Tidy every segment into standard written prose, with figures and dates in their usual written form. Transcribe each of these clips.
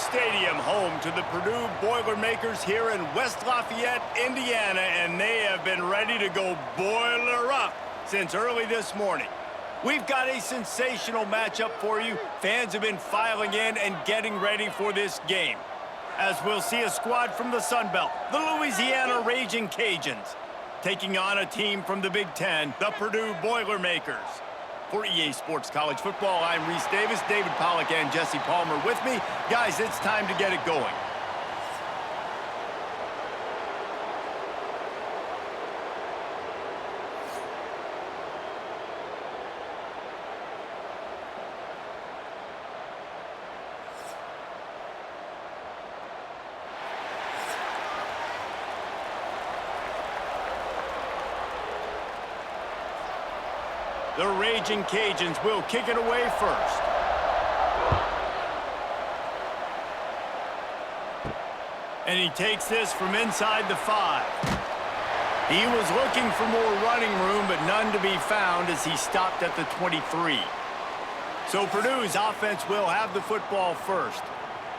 Stadium, home to the Purdue Boilermakers here in West Lafayette, Indiana, and they have been ready to go boiler up since early this morning. We've got a sensational matchup for you. Fans have been filing in and getting ready for this game, as we'll see a squad from the Sun Belt, the Louisiana Raging Cajuns, taking on a team from the Big Ten, the Purdue Boilermakers. For EA Sports College Football, I'm Reese Davis, David Pollack, and Jesse Palmer with me. Guys, it's time to get it going. The Raging Cajuns will kick it away first. And he takes this from inside the 5. He was looking for more running room, but none to be found as he stopped at the 23. So Purdue's offense will have the football first.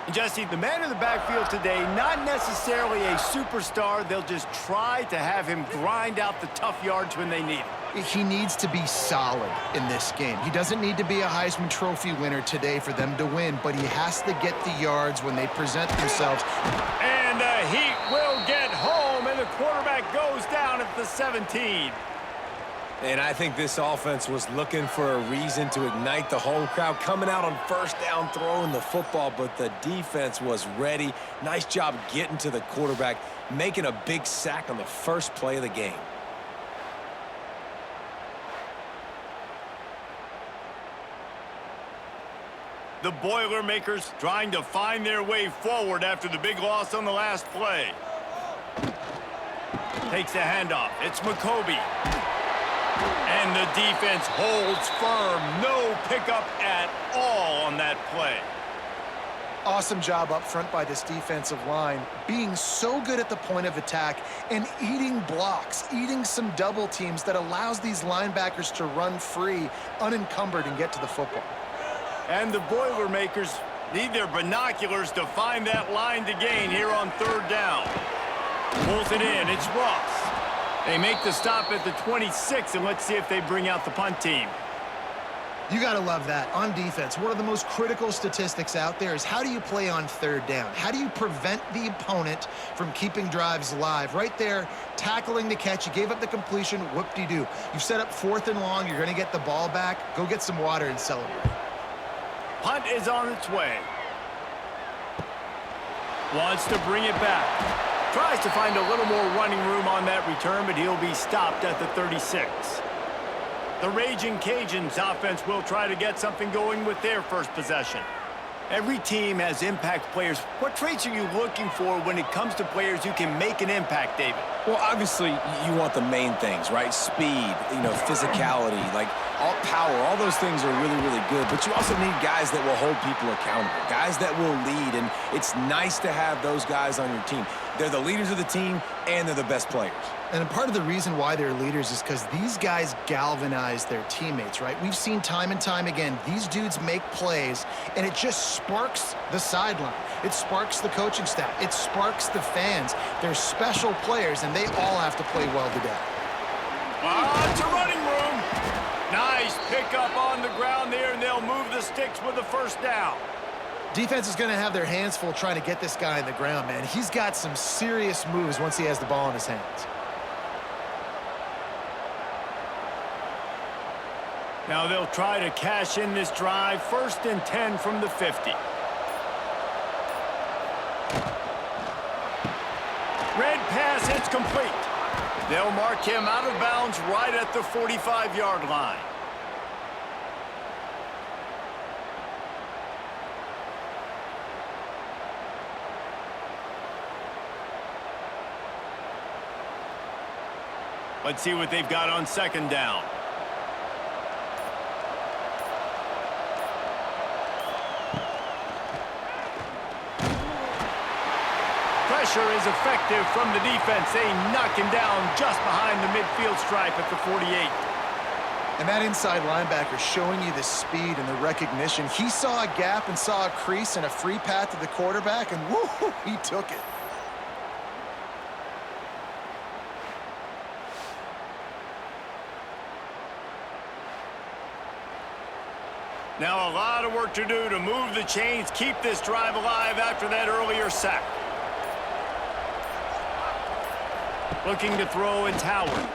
And Jesse, the man in the backfield today, not necessarily a superstar. They'll just try to have him grind out the tough yards when they need it. He needs to be solid in this game. He doesn't need to be a Heisman Trophy winner today for them to win, but he has to get the yards when they present themselves. And the Heat will get home, and the quarterback goes down at the 17. And I think this offense was looking for a reason to ignite the home crowd, coming out on first down, throwing the football, but the defense was ready. Nice job getting to the quarterback, making a big sack on the first play of the game. The Boilermakers trying to find their way forward after the big loss on the last play. Takes a handoff. It's McCoby. And the defense holds firm. No pickup at all on that play. Awesome job up front by this defensive line, being so good at the point of attack and eating blocks, eating some double teams that allows these linebackers to run free, unencumbered, and get to the football. And the Boilermakers need their binoculars to find that line to gain here on third down. Pulls it in. It's Ross. They make the stop at the 26, and let's see if they bring out the punt team. You got to love that. On defense, one of the most critical statistics out there is how do you play on third down? How do you prevent the opponent from keeping drives alive? Right there, tackling the catch. You gave up the completion. Whoop-de-doo. You've set up 4th and long. You're going to get the ball back. Go get some water and celebrate. Punt is on its way. Wants to bring it back. Tries to find a little more running room on that return, but he'll be stopped at the 36. The Raging Cajuns offense will try to get something going with their first possession. Every team has impact players. What traits are you looking for when it comes to players who can make an impact, David? Well, obviously, you want the main things, right? Speed, physicality, like all power. All those things are really, really good. But you also need guys that will hold people accountable, guys that will lead. And it's nice to have those guys on your team. They're the leaders of the team, and they're the best players. And part of the reason why they're leaders is because these guys galvanize their teammates, right? We've seen time and time again, these dudes make plays, and it just sparks the sideline. It sparks the coaching staff. It sparks the fans. They're special players, and they all have to play well today. It's a running room. Nice pickup on the ground there, and they'll move the sticks with the first down. Defense is going to have their hands full trying to get this guy in the ground, man. He's got some serious moves once he has the ball in his hands. Now they'll try to cash in this drive. 1st and 10 from the 50. Red pass, it's complete. They'll mark him out of bounds right at the 45-yard line. Let's see what they've got on 2nd down. Pressure is effective from the defense. They knock him down just behind the midfield stripe at the 48. And that inside linebacker showing you the speed and the recognition. He saw a gap and saw a crease and a free path to the quarterback, and woo, he took it. Now a lot of work to do to move the chains, keep this drive alive after that earlier sack. Looking to throw and Howard.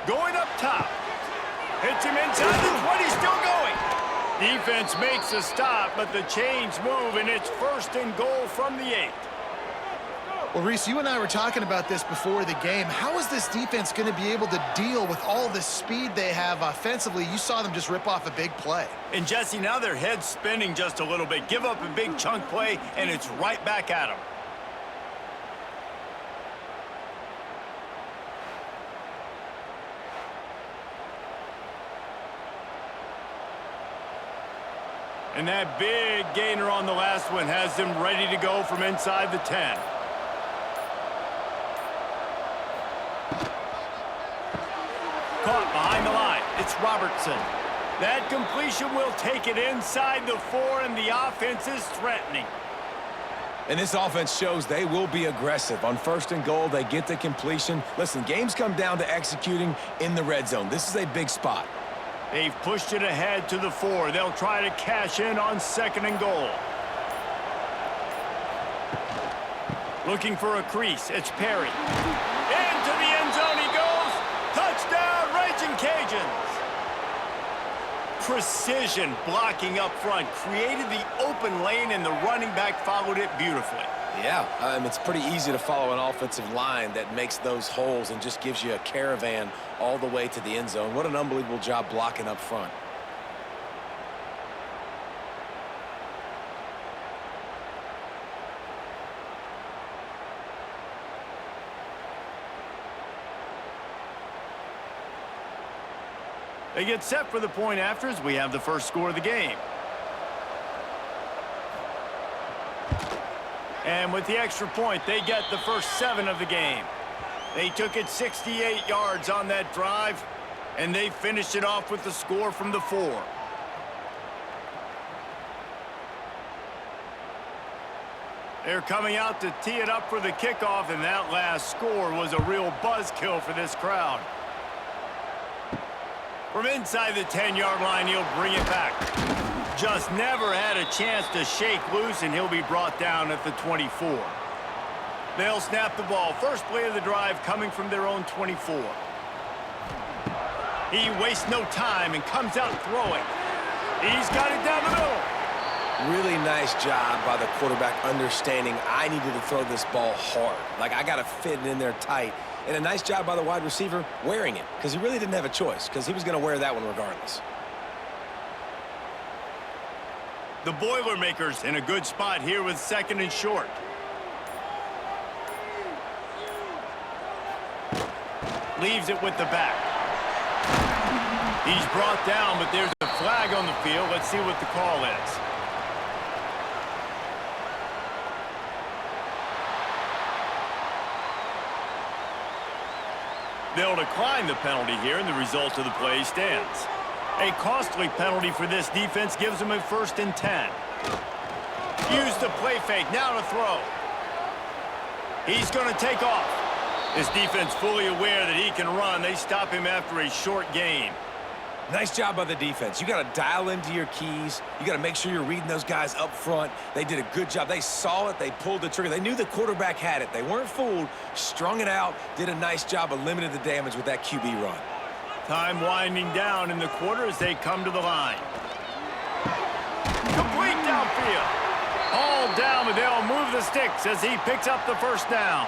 Going up top. Hits him inside the 20, still going. Defense makes a stop, but the chains move, and it's 1st and goal from the 8. Well, Reese, you and I were talking about this before the game. How is this defense going to be able to deal with all the speed they have offensively? You saw them just rip off a big play. And, Jesse, now their head's spinning just a little bit. Give up a big chunk play, and it's right back at them. And that big gainer on the last one has them ready to go from inside the 10. Caught behind the line. It's Robertson. That completion will take it inside the 4, and the offense is threatening. And this offense shows they will be aggressive. On 1st and goal, they get the completion. Listen, games come down to executing in the red zone. This is a big spot. They've pushed it ahead to the 4. They'll try to cash in on 2nd and goal. Looking for a crease. It's Perry. Into the end zone he goes. Touchdown, Raging Cajuns. Precision blocking up front. Created the open lane, and the running back followed it beautifully. Yeah, it's pretty easy to follow an offensive line that makes those holes and just gives you a caravan all the way to the end zone. What an unbelievable job blocking up front. They get set for the point after as we have the first score of the game. And with the extra point, they get the first 7 of the game. They took it 68 yards on that drive, and they finished it off with the score from the 4. They're coming out to tee it up for the kickoff, and that last score was a real buzzkill for this crowd. From inside the 10-yard line, he'll bring it back. Just never had a chance to shake loose, and he'll be brought down at the 24. They'll snap the ball. First play of the drive coming from their own 24. He wastes no time and comes out throwing. He's got it down the middle. Really nice job by the quarterback understanding I needed to throw this ball hard. Like, I got to fit it in there tight. And a nice job by the wide receiver wearing it, because he really didn't have a choice, because he was going to wear that one regardless. The Boilermakers in a good spot here with 2nd and short. Leaves it with the back. He's brought down, but there's a flag on the field. Let's see what the call is. They'll decline the penalty here, and the result of the play stands. A costly penalty for this defense gives them a 1st and 10. Use the play fake, now to throw. He's going to take off. This defense fully aware that he can run. They stop him after a short gain. Nice job by the defense. You got to dial into your keys. You got to make sure you're reading those guys up front. They did a good job. They saw it. They pulled the trigger. They knew the quarterback had it. They weren't fooled. Strung it out. Did a nice job of limiting the damage with that QB run. Time winding down in the quarter as they come to the line. Complete downfield. All down, but they'll move the sticks as he picks up the first down.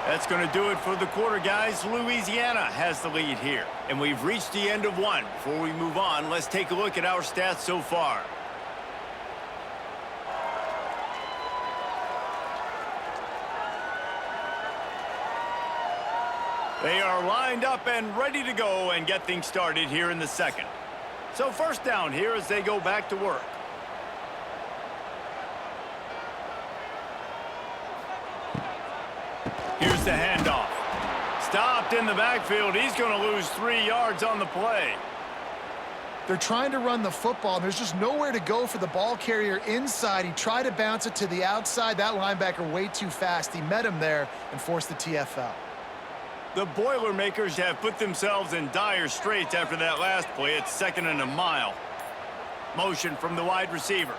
That's going to do it for the quarter, guys. Louisiana has the lead here, and we've reached the end of one. Before we move on, let's take a look at our stats so far. They are lined up and ready to go and get things started here in the second. So first down here as they go back to work. the handoff. Stopped in the backfield. He's going to lose 3 yards on the play. They're trying to run the football. There's just nowhere to go for the ball carrier inside. He tried to bounce it to the outside. That linebacker way too fast. He met him there and forced the TFL. The Boilermakers have put themselves in dire straits after that last play. It's 2nd and a mile. Motion from the wide receiver.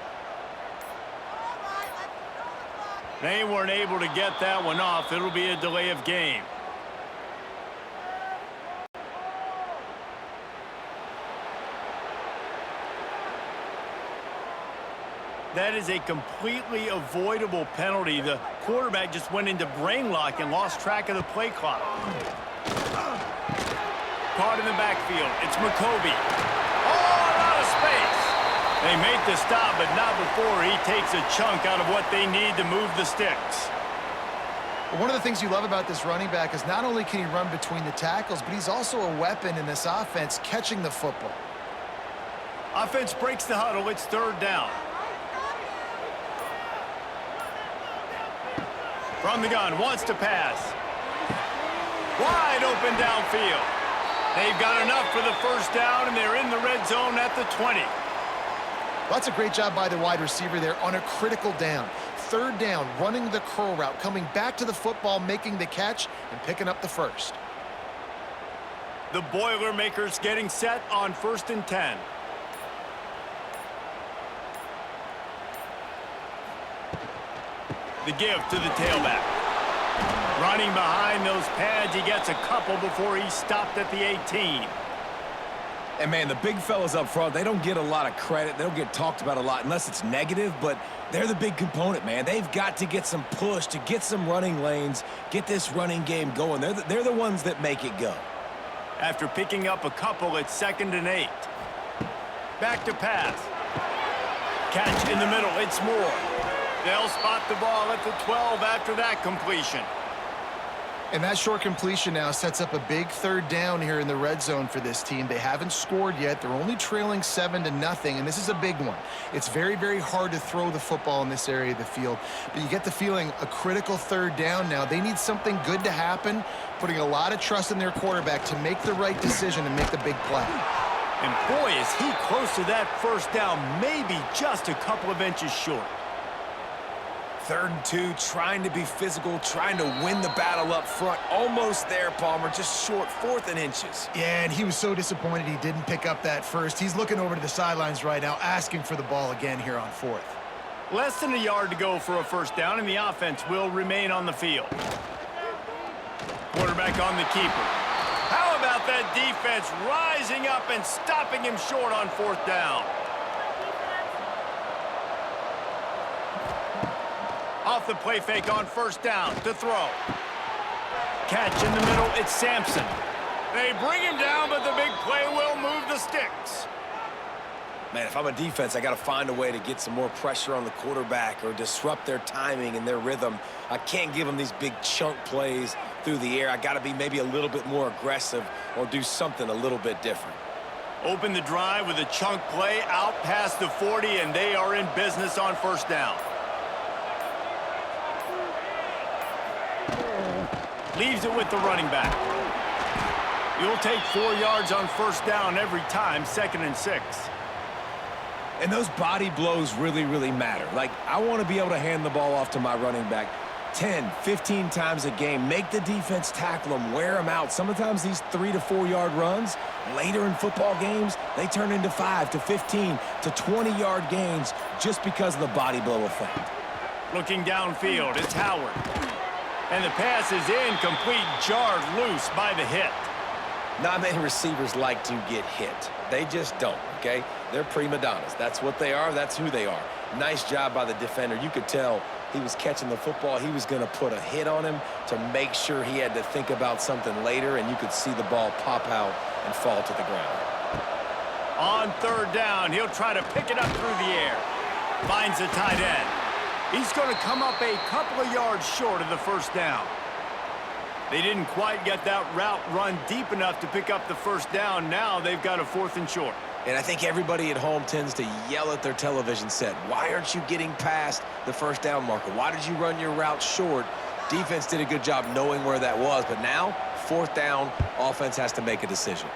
They weren't able to get that one off. It'll be a delay of game. That is a completely avoidable penalty. The quarterback just went into brain lock and lost track of the play clock. Caught in the backfield. It's McCovey. Oh, out of space. They make the stop, but not before he takes a chunk out of what they need to move the sticks. One of the things you love about this running back is not only can he run between the tackles, but he's also a weapon in this offense catching the football. Offense breaks the huddle. It's 3rd down. From the gun, wants to pass. Wide open downfield. They've got enough for the 1st down, and they're in the red zone at the 20. That's a great job by the wide receiver there on a critical down. 3rd down, running the curl route, coming back to the football, making the catch, and picking up the 1st. The Boilermakers getting set on 1st and 10. The give to the tailback. Running behind those pads, he gets a couple before he stopped at the 18. And, man, the big fellas up front, they don't get a lot of credit. They don't get talked about a lot unless it's negative, but they're the big component, man. They've got to get some push, to get some running lanes, get this running game going. They're the ones that make it go. After picking up a couple, it's 2nd and 8. Back to pass. Catch in the middle. It's Moore. They'll spot the ball at the 12 after that completion. And that short completion now sets up a big 3rd down here in the red zone for this team. They haven't scored yet. They're only trailing 7-0, and this is a big one. It's very, very hard to throw the football in this area of the field, but you get the feeling a critical 3rd down now. They need something good to happen, putting a lot of trust in their quarterback to make the right decision and make the big play. And boy, is he close to that 1st down, maybe just a couple of inches short. 3rd and 2, trying to be physical, trying to win the battle up front. Almost there, Palmer, just short, 4th and inches. Yeah, and he was so disappointed he didn't pick up that 1st. He's looking over to the sidelines right now, asking for the ball again here on 4th. Less than a yard to go for a 1st down, and the offense will remain on the field. Quarterback on the keeper. How about that defense rising up and stopping him short on 4th down? Off the play fake on 1st down to throw. Catch in the middle, it's Sampson. They bring him down, but the big play will move the sticks. Man, if I'm a defense, I got to find a way to get some more pressure on the quarterback or disrupt their timing and their rhythm. I can't give them these big chunk plays through the air. I got to be maybe a little bit more aggressive or do something a little bit different. Open the drive with a chunk play out past the 40, and they are in business on 1st down. Leaves it with the running back. You'll take 4 yards on 1st down every time, 2nd and 6. And those body blows really, really matter. Like, I want to be able to hand the ball off to my running back 10, 15 times a game. Make the defense tackle them, wear them out. Sometimes these 3 to 4 yard runs, later in football games, they turn into 5 to 15 to 20-yard gains just because of the body blow effect. Looking downfield, it's Howard. And the pass is incomplete, jarred loose by the hit. Not many receivers like to get hit. They just don't, okay? They're prima donnas. That's what they are. That's who they are. Nice job by the defender. You could tell he was catching the football. He was going to put a hit on him to make sure he had to think about something later, and you could see the ball pop out and fall to the ground. On 3rd down, he'll try to pick it up through the air. Finds a tight end. He's going to come up a couple of yards short of the 1st down. They didn't quite get that route run deep enough to pick up the 1st down. Now they've got a 4th and short. And I think everybody at home tends to yell at their television set. Why aren't you getting past the 1st down marker? Why did you run your route short? Defense did a good job knowing where that was, but now, 4th down, offense has to make a decision.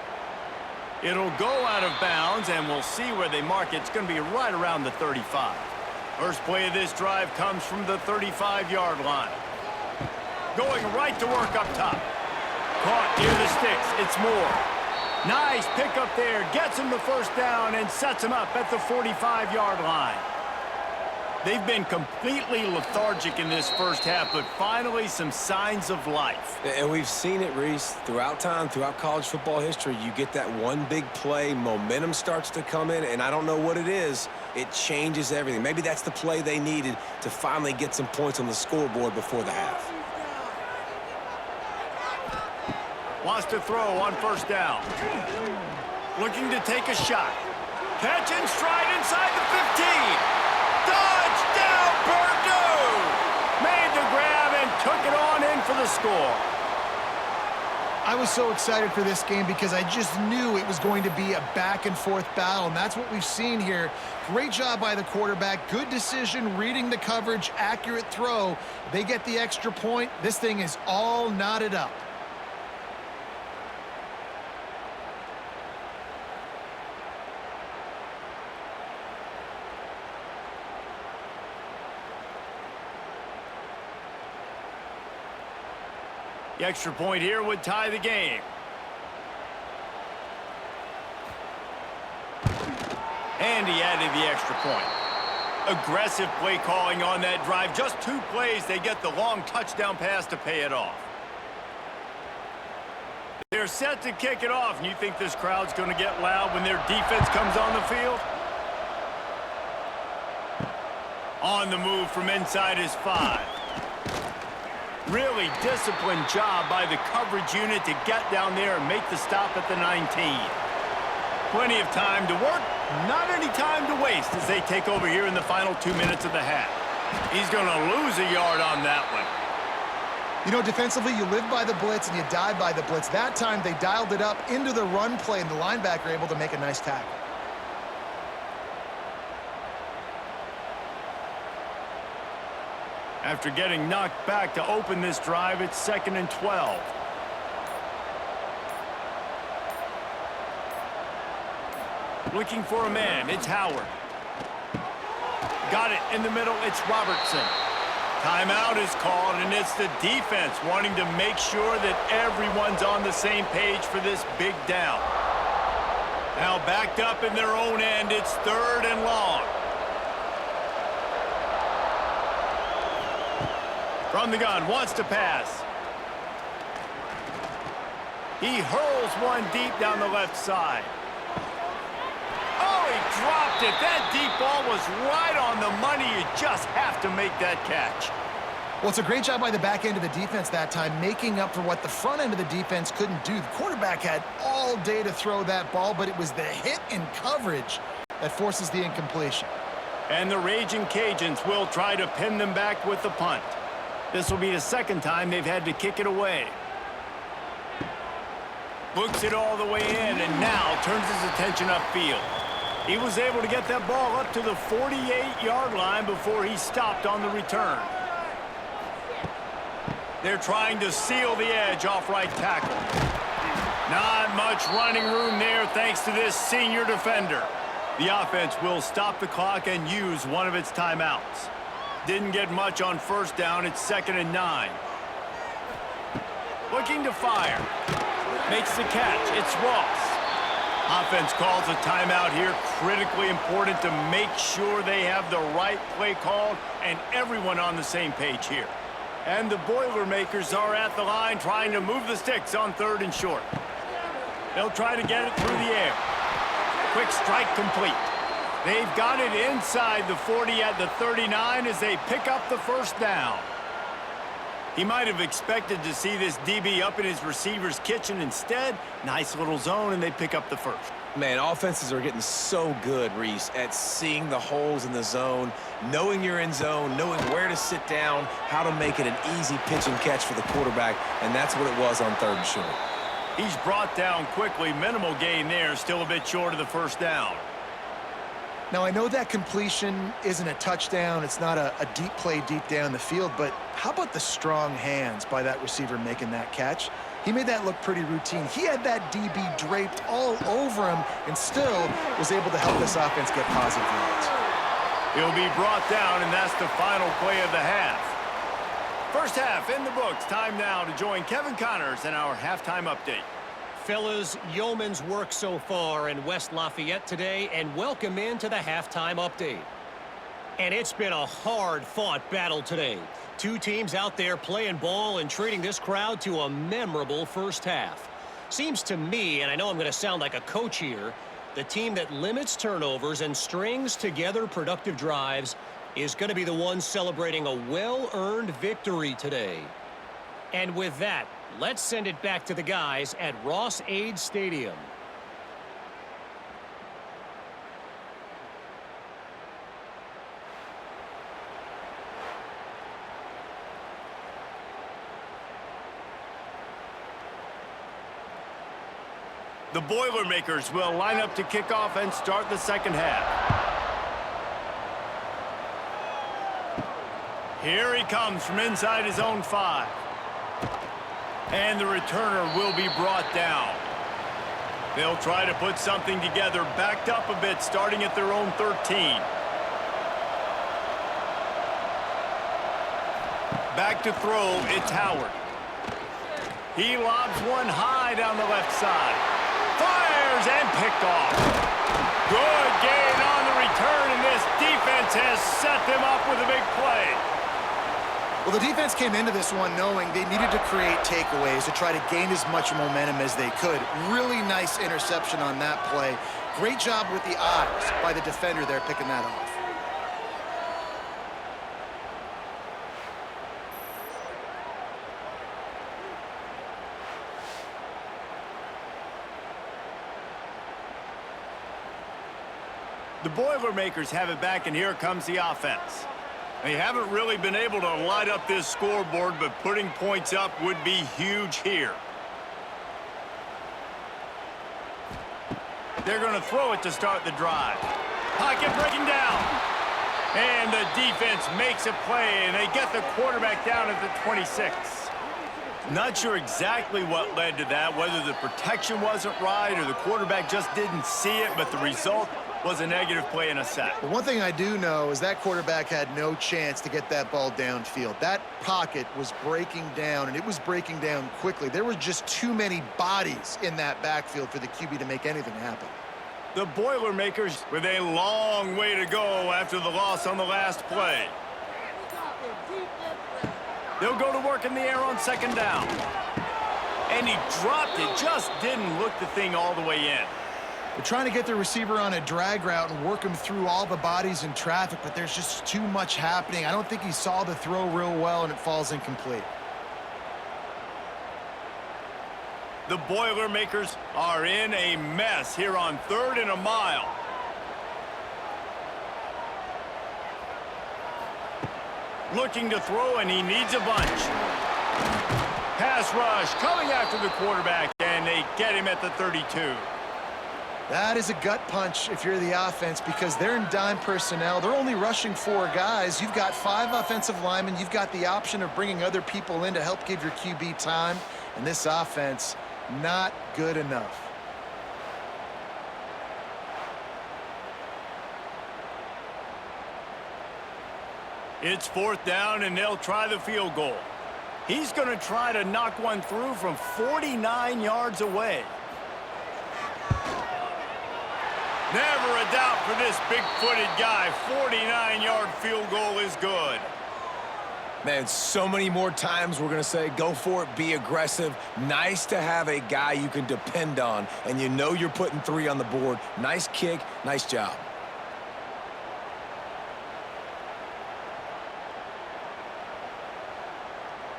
It'll go out of bounds, and we'll see where they mark it. It's going to be right around the 35. First play of this drive comes from the 35-yard line. Going right to work up top. Caught near the sticks. It's Moore. Nice pickup there. Gets him the first down and sets him up at the 45-yard line. They've been completely lethargic in this first half, but finally some signs of life. And we've seen it, Reese, throughout time, throughout college football history. You get that one big play, momentum starts to come in, and I don't know what it is. It changes everything. Maybe that's the play they needed to finally get some points on the scoreboard before the half. Wants to throw on first down. Looking to take a shot. Catch and stride inside the 15. Touchdown, Purdue! Made the grab and took it on in for the score. I was so excited for this game because I just knew it was going to be a back-and-forth battle, and that's what we've seen here. Great job by the quarterback. Good decision, reading the coverage, accurate throw. They get the extra point. This thing is all knotted up. The extra point here would tie the game. And he added the extra point. Aggressive play calling on that drive. Just 2 plays, they get the long touchdown pass to pay it off. They're set to kick it off, and you think this crowd's going to get loud when their defense comes on the field? On the move from inside his 5. Really disciplined job by the coverage unit to get down there and make the stop at the 19. Plenty of time to work, not any time to waste as they take over here in the final 2 minutes of the half. He's going to lose a yard on that one. You know, defensively, you live by the blitz and you die by the blitz. That time, they dialed it up into the run play, and the linebacker able to make a nice tackle. After getting knocked back to open this drive, it's 2nd and 12. Looking for a man, it's Howard. Got it in the middle, it's Robertson. Timeout is called, and it's the defense wanting to make sure that everyone's on the same page for this big down. Now backed up in their own end, it's 3rd and long. From the gun, wants to pass. He hurls one deep down the left side. Oh, he dropped it. That deep ball was right on the money. You just have to make that catch. Well, it's a great job by the back end of the defense that time, making up for what the front end of the defense couldn't do. The quarterback had all day to throw that ball, but it was the hit and coverage that forces the incompletion. And the Raging Cajuns will try to pin them back with the punt. This will be the 2nd time they've had to kick it away. Books it all the way in and now turns his attention upfield. He was able to get that ball up to the 48-yard line before he stopped on the return. They're trying to seal the edge off right tackle. Not much running room there thanks to this senior defender. The offense will stop the clock and use one of its timeouts. Didn't get much on first down. It's 2nd and 9. Looking to fire. Makes the catch. It's Ross. Offense calls a timeout here. Critically important to make sure they have the right play called and everyone on the same page here. And the Boilermakers are at the line trying to move the sticks on 3rd and short. They'll try to get it through the air. Quick strike complete. They've got it inside the 40 at the 39 as they pick up the first down. He might have expected to see this DB up in his receiver's kitchen. Instead, nice little zone, and they pick up the first. Man, offenses are getting so good, Reese, at seeing the holes in the zone, knowing you're in zone, knowing where to sit down, how to make it an easy pitch and catch for the quarterback, and that's what it was on 3rd and short. He's brought down quickly. Minimal gain there, still a bit short of the first down. Now, I know that completion isn't a touchdown. It's not a deep play deep down the field, but how about the strong hands by that receiver making that catch? He made that look pretty routine. He had that DB draped all over him and still was able to help this offense get positive yards. He'll be brought down, and that's the final play of the half. First half in the books. Time now to join Kevin Connors in our halftime update. Fellas, yeoman's work so far in West Lafayette today, and welcome into the halftime update. And it's been a hard-fought battle today. Two teams out there playing ball and treating this crowd to a memorable first half. Seems to me, and I know I'm going to sound like a coach here, the team that limits turnovers and strings together productive drives is going to be the one celebrating a well-earned victory today. And with that, let's send it back to the guys at Ross-Ade Stadium. The Boilermakers will line up to kick off and start the second half. Here he comes from inside his own 5. And the returner will be brought down. They'll try to put something together, backed up a bit, starting at their own 13. Back to throw, it's Howard. He lobs one high down the left side. Fires and picked off. Good gain on the return, and this defense has set them up with a big play. Well, the defense came into this one knowing they needed to create takeaways to try to gain as much momentum as they could. Really nice interception on that play. Great job with the eyes by the defender there picking that off. The Boilermakers have it back, and here comes the offense. They haven't really been able to light up this scoreboard, but putting points up would be huge here. They're going to throw it to start the drive. Pocket breaking down. And the defense makes a play, and they get the quarterback down at the 26. Not sure exactly what led to that, whether the protection wasn't right or the quarterback just didn't see it, but the result was a negative play and a sack. But one thing I do know is that quarterback had no chance to get that ball downfield. That pocket was breaking down, and it was breaking down quickly. There were just too many bodies in that backfield for the QB to make anything happen. The Boilermakers with a long way to go after the loss on the last play. They'll go to work in the air on second down. And he dropped it, just didn't look the thing all the way in. They're trying to get the receiver on a drag route and work him through all the bodies in traffic, but there's just too much happening. I don't think he saw the throw real well, and it falls incomplete. The Boilermakers are in a mess here on 3rd and a mile. Looking to throw, and he needs a bunch. Pass rush coming after the quarterback, and they get him at the 32. That is a gut punch if you're the offense, because they're in dime personnel. They're only rushing 4 guys. You've got 5 offensive linemen. You've got the option of bringing other people in to help give your QB time. And this offense, not good enough. It's 4th down, and they'll try the field goal. He's going to try to knock one through from 49 yards away. Never a doubt for this big-footed guy. 49-yard field goal is good. Man, so many more times we're going to say, go for it, be aggressive. Nice to have a guy you can depend on, and you know you're putting 3 on the board. Nice kick, nice job.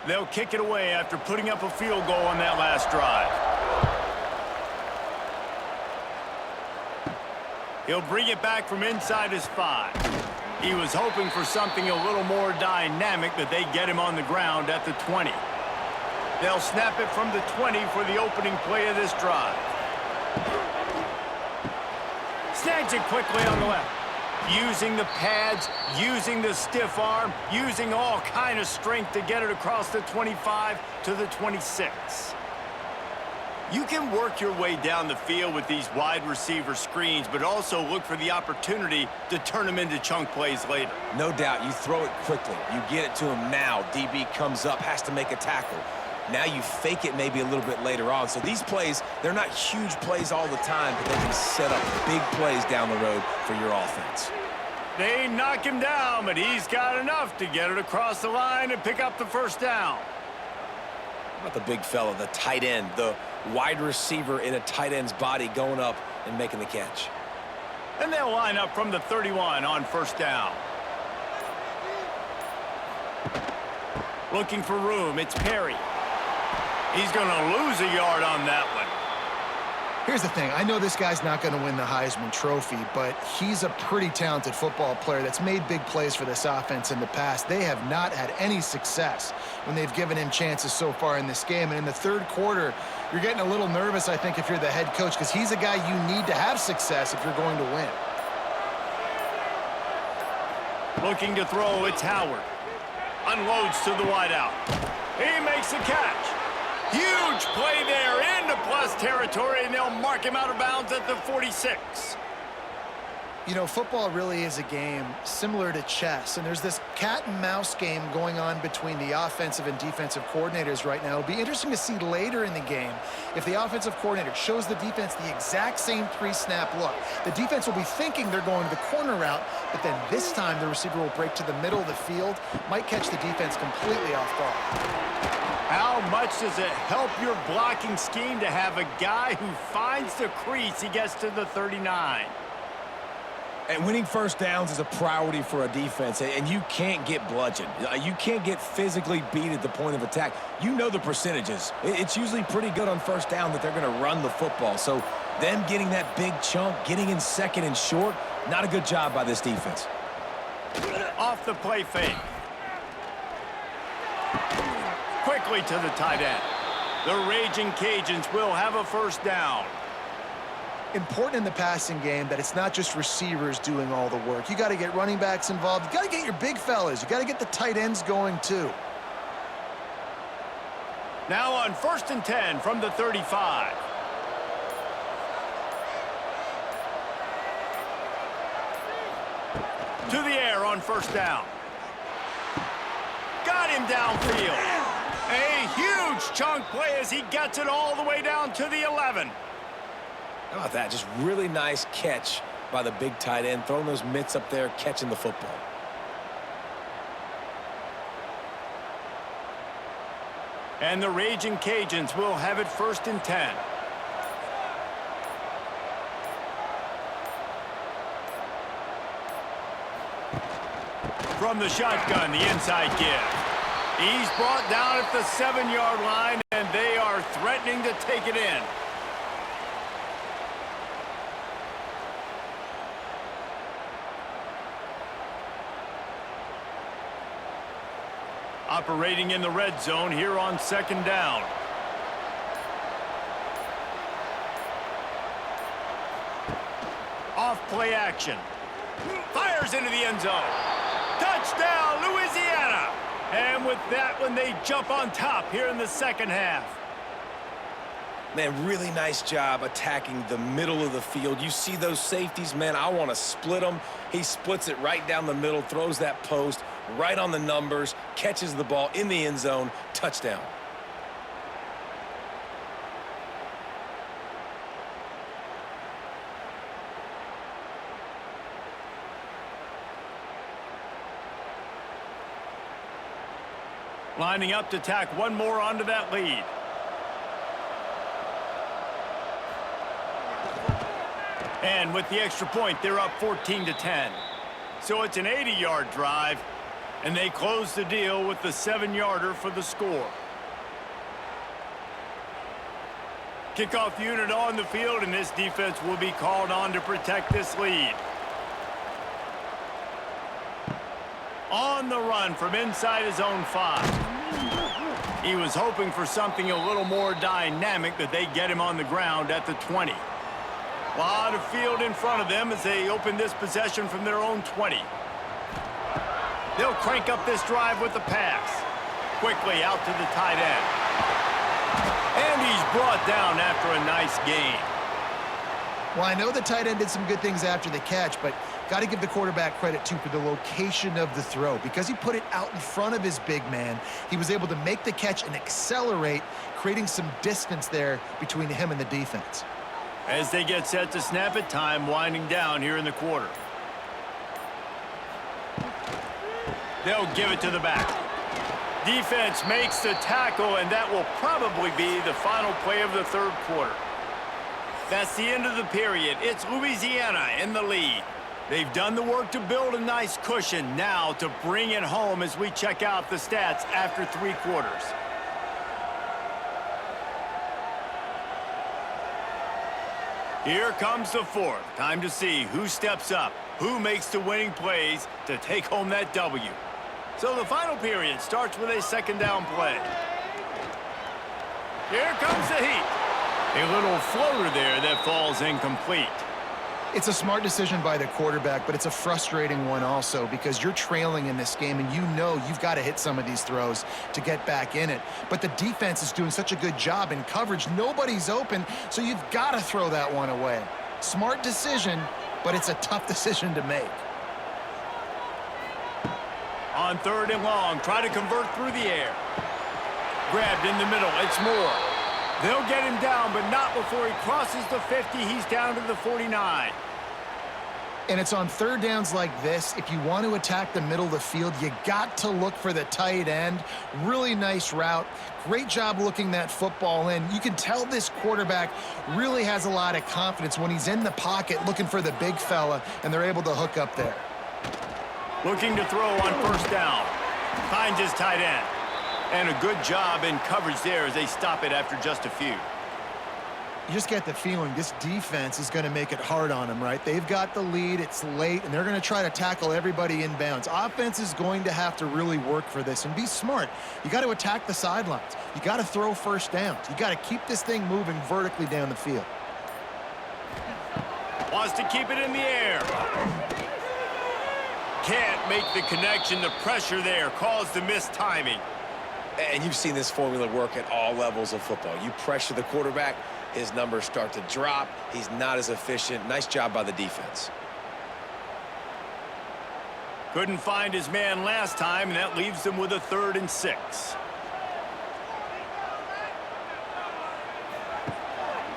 They'll kick it away after putting up a field goal on that last drive. He'll bring it back from inside his 5. He was hoping for something a little more dynamic, but they get him on the ground at the 20. They'll snap it from the 20 for the opening play of this drive. Snags it quickly on the left. using the pads, using the stiff arm, using all kind of strength to get it across the 25 to the 26. You can work your way down the field with these wide receiver screens, but also look for the opportunity to turn them into chunk plays later. No doubt, you throw it quickly. You get it to him now. DB comes up, has to make a tackle. Now you fake it maybe a little bit later on. So these plays, they're not huge plays all the time, but they can set up big plays down the road for your offense. They knock him down, but he's got enough to get it across the line and pick up the first down. How about the big fella, the tight end, the wide receiver in a tight end's body going up and making the catch. And they'll line up from the 31 on first down. Looking for room, it's Perry. He's going to lose a yard on that one. Here's the thing. I know this guy's not going to win the Heisman Trophy, but he's a pretty talented football player that's made big plays for this offense in the past. They have not had any success when they've given him chances so far in this game. And in the third quarter, you're getting a little nervous, I think, if you're the head coach, because he's a guy you need to have success if you're going to win. Looking to throw, it's Howard. Unloads to the wideout. He makes the catch. Huge play there into plus territory, and they'll mark him out of bounds at the 46. You know, football really is a game similar to chess, and there's this cat and mouse game going on between the offensive and defensive coordinators right now. It'll be interesting to see later in the game if the offensive coordinator shows the defense the exact same pre-snap look. The defense will be thinking they're going the corner route, but then this time the receiver will break to the middle of the field, might catch the defense completely off guard. How much does it help your blocking scheme to have a guy who finds the crease, he gets to the 39? And winning first downs is a priority for a defense, and you can't get bludgeoned. You can't get physically beat at the point of attack. You know the percentages. It's usually pretty good on first down that they're going to run the football. So them getting that big chunk, getting in second and short, not a good job by this defense. Off the play fake. Quickly to the tight end. The Raging Cajuns will have a first down. Important in the passing game that it's not just receivers doing all the work. You got to get running backs involved. You got to get your big fellas. You got to get the tight ends going too. Now on 1st and 10 from the 35. To the air on first down. Got him downfield. A huge chunk play as he gets it all the way down to the 11. How about that? Just really nice catch by the big tight end, throwing those mitts up there, catching the football. And the Raging Cajuns will have it 1st and 10. From the shotgun, the inside give. He's brought down at the 7-yard line, and they are threatening to take it in. Operating in the red zone here on 2nd down. Off play action. Fires into the end zone. Touchdown, Louisiana! And with that one, they jump on top here in the second half. Man, really nice job attacking the middle of the field. You see those safeties, man, I want to split them. He splits it right down the middle, throws that post right on the numbers, catches the ball in the end zone, touchdown. Lining up to tack one more onto that lead. And with the extra point, they're up 14-10. So it's an 80-yard drive, and they close the deal with the 7-yarder for the score. Kickoff unit on the field, and this defense will be called on to protect this lead. On the run from inside his own 5. He was hoping for something a little more dynamic, but they get him on the ground at the 20. A lot of field in front of them as they open this possession from their own 20. They'll crank up this drive with the pass. Quickly out to the tight end. And he's brought down after a nice gain. Well, I know the tight end did some good things after the catch, but got to give the quarterback credit, too, for the location of the throw. Because he put it out in front of his big man, he was able to make the catch and accelerate, creating some distance there between him and the defense. As they get set to snap it, time winding down here in the quarter. They'll give it to the back. Defense makes the tackle, and that will probably be the final play of the third quarter. That's the end of the period. It's Louisiana in the lead. They've done the work to build a nice cushion. Now to bring it home as we check out the stats after 3 quarters. Here comes the fourth. Time to see who steps up, who makes the winning plays to take home that W. So the final period starts with a second down play. Here comes the heat. A little floater there that falls incomplete. It's a smart decision by the quarterback, but it's a frustrating one also because you're trailing in this game and you know you've got to hit some of these throws to get back in it. But the defense is doing such a good job in coverage. Nobody's open, so you've got to throw that one away. Smart decision, but it's a tough decision to make. On 3rd and long, try to convert through the air. Grabbed in the middle, it's Moore. They'll get him down, but not before he crosses the 50. He's down to the 49. And it's on 3rd downs like this. If you want to attack the middle of the field, you got to look for the tight end. Really nice route. Great job looking that football in. You can tell this quarterback really has a lot of confidence when he's in the pocket looking for the big fella, and they're able to hook up there. Looking to throw on 1st down. Finds his tight end. And a good job in coverage there as they stop it after just a few. You just get the feeling this defense is going to make it hard on them, right? They've got the lead, it's late, and they're going to try to tackle everybody inbounds. Offense is going to have to really work for this and be smart. You got to attack the sidelines. You got to throw 1st downs. You got to keep this thing moving vertically down the field. Wants to keep it in the air. Can't make the connection. The pressure there caused the missed timing. And you've seen this formula work at all levels of football. You pressure the quarterback, his numbers start to drop. He's not as efficient. Nice job by the defense. Couldn't find his man last time, and that leaves them with a 3rd and 6.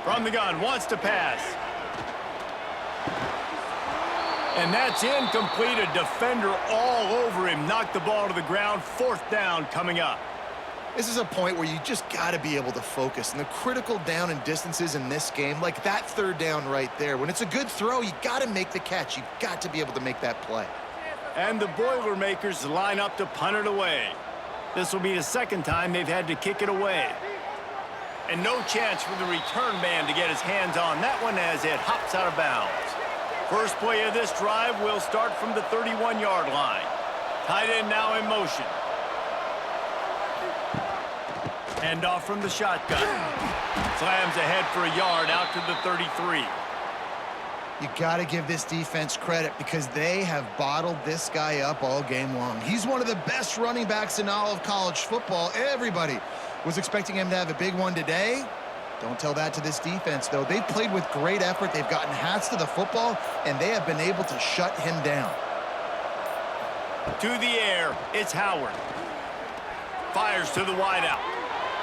From the gun, wants to pass. And that's incomplete. A defender all over him. Knocked the ball to the ground. 4th down coming up. This is a point where you just got to be able to focus. And the critical down and distances in this game, like that 3rd down right there, when it's a good throw, you got to make the catch. You've got to be able to make that play. And the Boilermakers line up to punt it away. This will be the 2nd time they've had to kick it away. And no chance for the return man to get his hands on that one as it hops out of bounds. First play of this drive will start from the 31-yard line. Tight end now in motion. Hand off from the shotgun. Slams ahead for a yard out to the 33. You got to give this defense credit because they have bottled this guy up all game long. He's one of the best running backs in all of college football. Everybody was expecting him to have a big one today. Don't tell that to this defense, though. They've played with great effort. They've gotten hats to the football, and they have been able to shut him down. To the air, it's Howard. Fires to the wideout.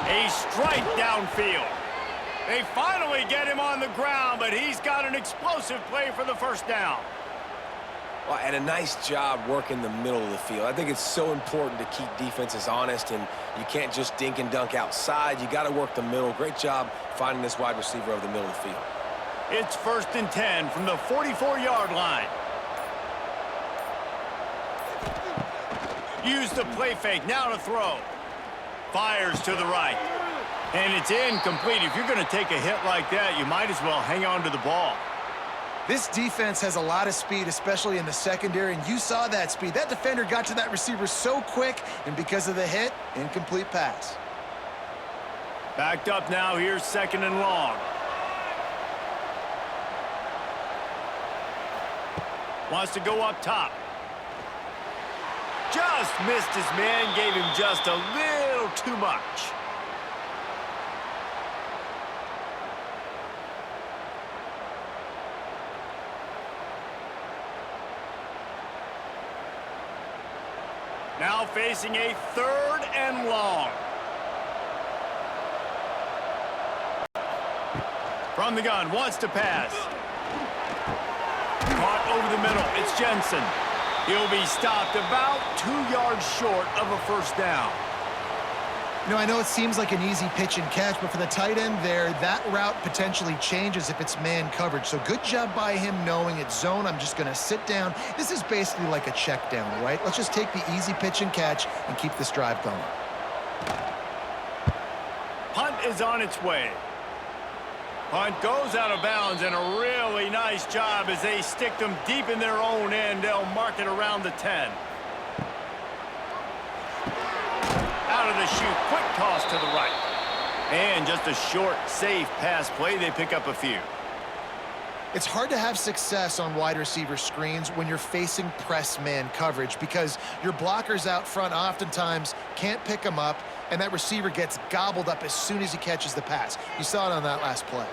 A strike downfield. They finally get him on the ground, but he's got an explosive play for the 1st down. Well, and a nice job working the middle of the field. I think it's so important to keep defenses honest, and you can't just dink and dunk outside. You got to work the middle. Great job finding this wide receiver over the middle of the field. It's 1st and 10 from the 44-yard line. Use the play fake, now to throw. Fires to the right. And it's incomplete. If you're going to take a hit like that, you might as well hang on to the ball. This defense has a lot of speed, especially in the secondary, and you saw that speed. That defender got to that receiver so quick, and because of the hit, incomplete pass. Backed up now, here's 2nd and long. Wants to go up top. Just missed his man, gave him just a little too much. Now facing a 3rd and long. From the gun, wants to pass. Caught over the middle, it's Jensen. He'll be stopped about 2 yards short of a first down. You know, I know it seems like an easy pitch and catch, but for the tight end there, that route potentially changes if it's man coverage. So good job by him knowing it's zone. I'm just going to sit down. This is basically like a check down, right? Let's just take the easy pitch and catch and keep this drive going. Punt is on its way. Punt goes out of bounds, and a really nice job as they stick them deep in their own end. They'll mark it around the 10. Out of the chute, quick toss to the right. And just a short, safe pass play. They pick up a few. It's hard to have success on wide receiver screens when you're facing press man coverage because your blockers out front oftentimes can't pick them up, and that receiver gets gobbled up as soon as he catches the pass. You saw it on that last play.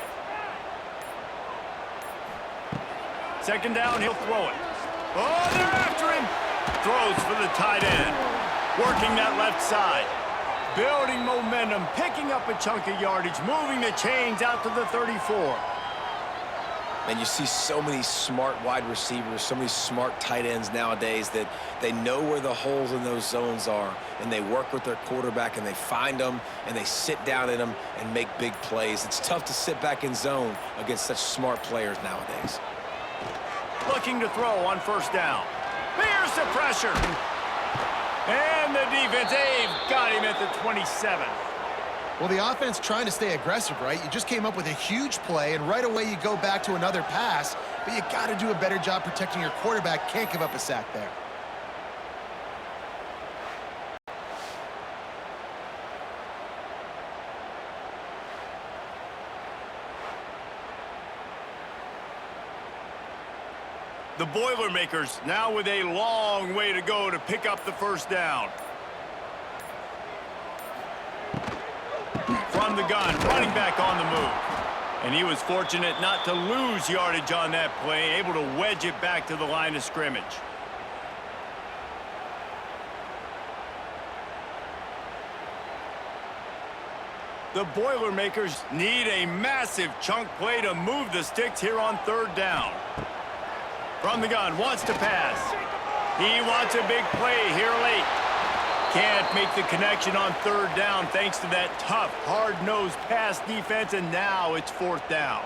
2nd down, he'll throw it. Oh, they're after him. Throws for the tight end. Working that left side. Building momentum, picking up a chunk of yardage, moving the chains out to the 34. And you see so many smart wide receivers, so many smart tight ends nowadays that they know where the holes in those zones are, and they work with their quarterback, and they find them, and they sit down in them and make big plays. It's tough to sit back in zone against such smart players nowadays. Looking to throw on 1st down. Here's the pressure. And the defense, they've got him at the 27. Well, the offense trying to stay aggressive, right? You just came up with a huge play, and right away you go back to another pass, but you got to do a better job protecting your quarterback. Can't give up a sack there. The Boilermakers now with a long way to go to pick up the 1st down. From the gun, running back on the move. And he was fortunate not to lose yardage on that play, able to wedge it back to the line of scrimmage. The Boilermakers need a massive chunk play to move the sticks here on 3rd down. From the gun, wants to pass. He wants a big play here late. Can't make the connection on 3rd down thanks to that tough, hard-nosed pass defense, and now it's 4th down.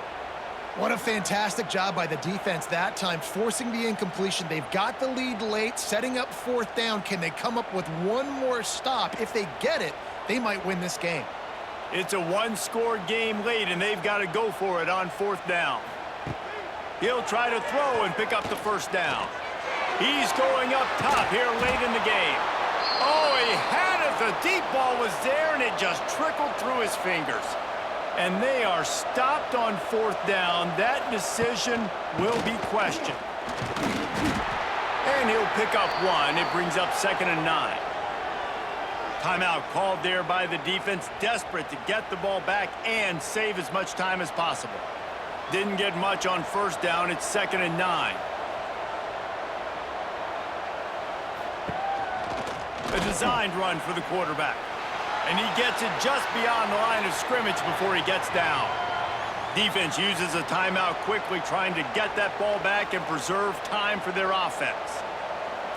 What a fantastic job by the defense that time, forcing the incompletion. They've got the lead late, setting up 4th down. Can they come up with one more stop? If they get it, they might win this game. It's a 1-score game late, and they've got to go for it on 4th down. He'll try to throw and pick up the 1st down. He's going up top here late in the game. Oh, he had it. The deep ball was there, and it just trickled through his fingers. And they are stopped on 4th down. That decision will be questioned. And he'll pick up 1. It brings up 2nd and 9. Timeout called there by the defense, desperate to get the ball back and save as much time as possible. Didn't get much on 1st down. It's 2nd and 9. A designed run for the quarterback. And he gets it just beyond the line of scrimmage before he gets down. Defense uses a timeout quickly, trying to get that ball back and preserve time for their offense.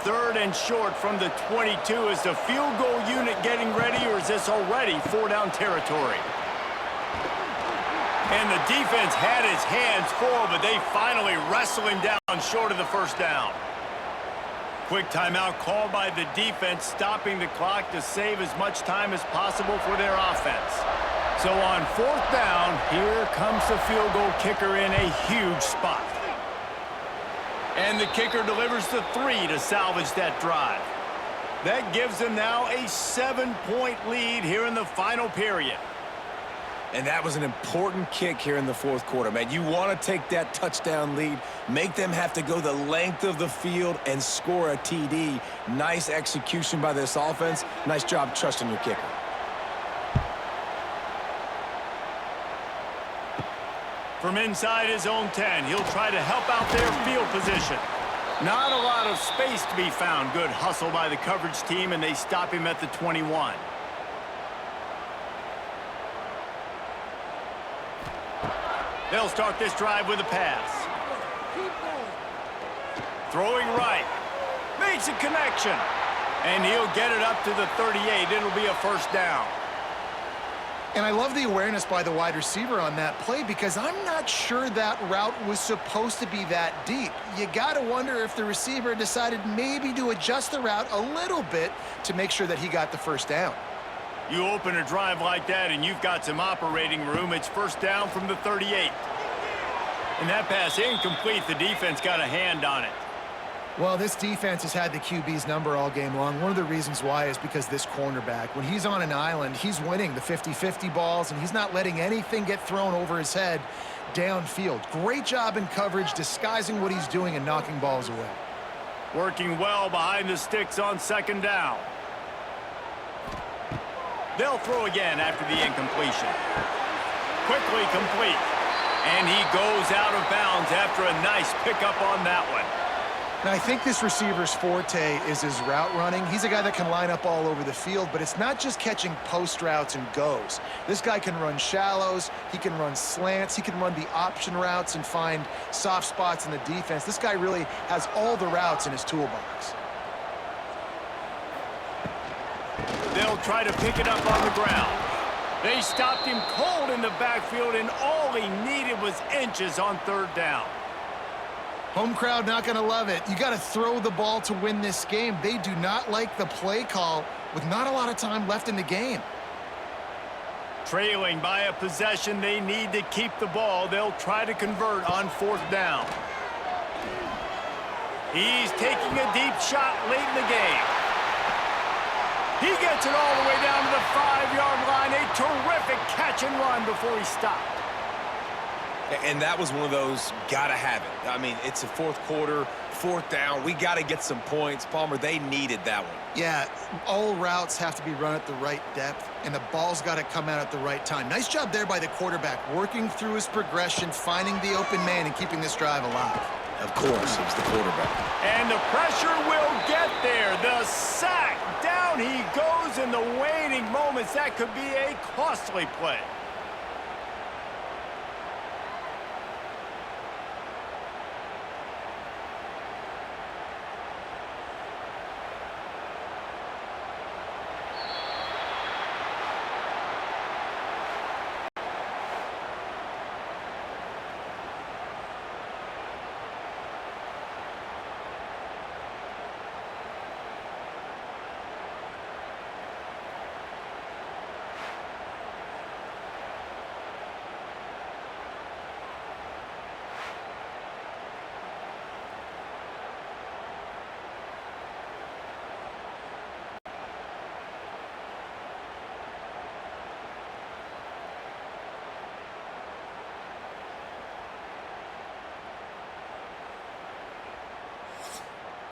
3rd and short from the 22. Is the field goal unit getting ready, or is this already 4-down territory? And the defense had his hands full, but they finally wrestle him down short of the 1st down. Quick timeout called by the defense, stopping the clock to save as much time as possible for their offense. So on 4th down, here comes the field goal kicker in a huge spot. And the kicker delivers the 3 to salvage that drive. That gives them now a 7-point lead here in the final period. And that was an important kick here in the fourth quarter, man. You want to take that touchdown lead, make them have to go the length of the field and score a TD. Nice execution by this offense. Nice job trusting your kicker. From inside his own 10, he'll try to help out their field position. Not a lot of space to be found. Good hustle by the coverage team, and they stop him at the 21. They'll start this drive with a pass. Throwing right. Makes a connection. And he'll get it up to the 38. It'll be a first down. And I love the awareness by the wide receiver on that play because I'm not sure that route was supposed to be that deep. You got to wonder if the receiver decided maybe to adjust the route a little bit to make sure that he got the first down. You open a drive like that and you've got some operating room. It's first down from the 38. And that pass incomplete. The defense got a hand on it. Well, this defense has had the QB's number all game long. One of the reasons why is because this cornerback, when he's on an island, he's winning the 50-50 balls, and he's not letting anything get thrown over his head downfield. Great job in coverage, disguising what he's doing and knocking balls away. Working well behind the sticks on second down. They'll throw again after the incompletion. Quickly complete. And he goes out of bounds after a nice pickup on that one. Now, I think this receiver's forte is his route running. He's a guy that can line up all over the field, but it's not just catching post routes and goes. This guy can run shallows, he can run slants, he can run the option routes and find soft spots in the defense. This guy really has all the routes in his toolbox. They'll try to pick it up on the ground. They stopped him cold in the backfield, and all he needed was inches on third down. Home crowd not going to love it. You got to throw the ball to win this game. They do not like the play call with not a lot of time left in the game. Trailing by a possession, they need to keep the ball. They'll try to convert on fourth down. He's taking a deep shot late in the game. He gets it all the way down to the 5-yard line. A terrific catch and run before he stopped. And that was one of those gotta have it. I mean, it's a fourth quarter, fourth down. We got to get some points. Palmer, they needed that one. Yeah, all routes have to be run at the right depth, and the ball's got to come out at the right time. Nice job there by the quarterback, working through his progression, finding the open man, and keeping this drive alive. Of course, it's the quarterback. And the pressure will get there. The sack. Down he goes in the waning moments. That could be a costly play.